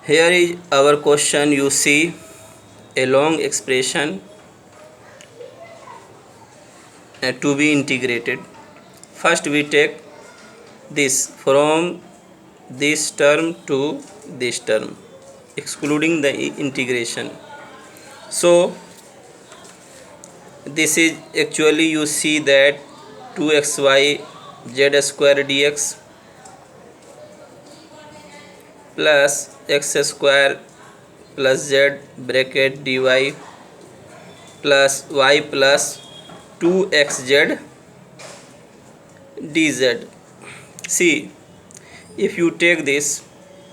Here is our question. You see a long expression to be integrated. First we take this from this term to this term, excluding the integration. So this is actually, you see that 2xy z square dx plus x square plus z bracket dy plus y plus 2xz dz. See, if you take this,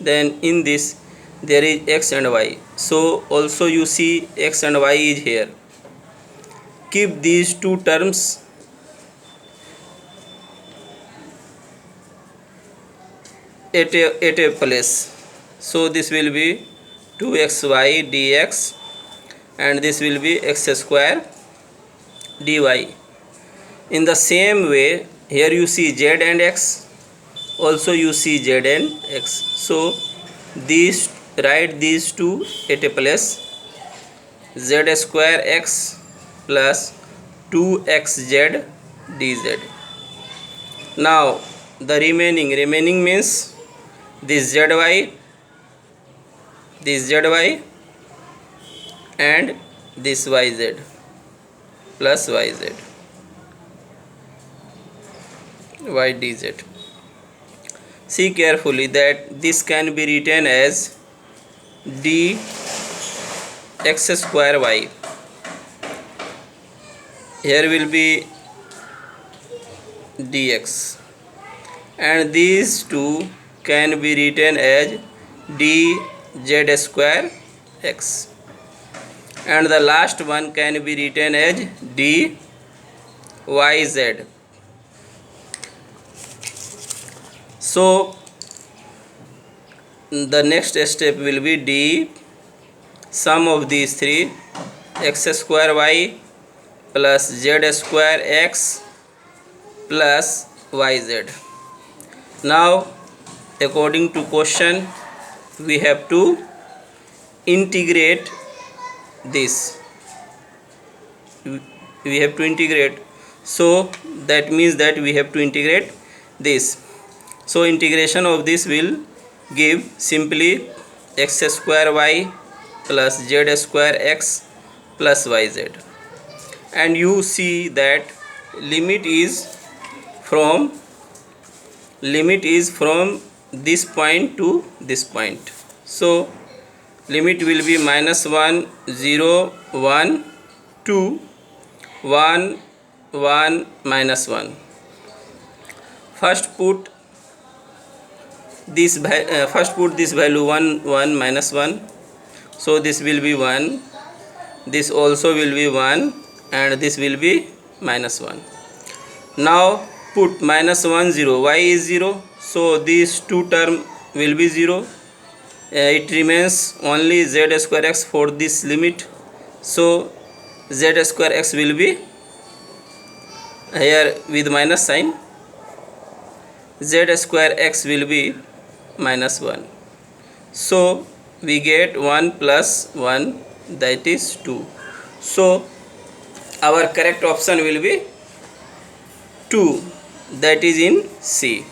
then in this there is x and y, so also you see x and y is here. Keep these two terms at a place. So this will be 2xy dx and this will be x square dy. In the same way, here you see z and x, also you see z and x. So these, write these two at a place, z square x plus 2xz dz. Now the remaining means this zy and this yz plus yz y dz. See carefully that this can be written as d x square y. Here will be dx, and these two can be written as dz square x, and the last one can be written as dyz. So the next step will be d sum of these three, x square y plus z square x plus yz. Now according to question, we have to integrate this. We have to integrate, so that means that we have to integrate this. So integration of this will give simply x square y plus z square x plus yz. And you see that limit is from this point to this point. So limit will be -1 0 1 2 1 1 -1. First put this value 1 1 -1, so this will be 1, this also will be 1, and this will be -1. Now put -1 0, y is 0, so these two term will be 0. It remains only z square x for this limit, so z square x will be here with minus sign, z square x will be -1. So we get 1 plus 1, that is 2. So our correct option will be 2, that is in C.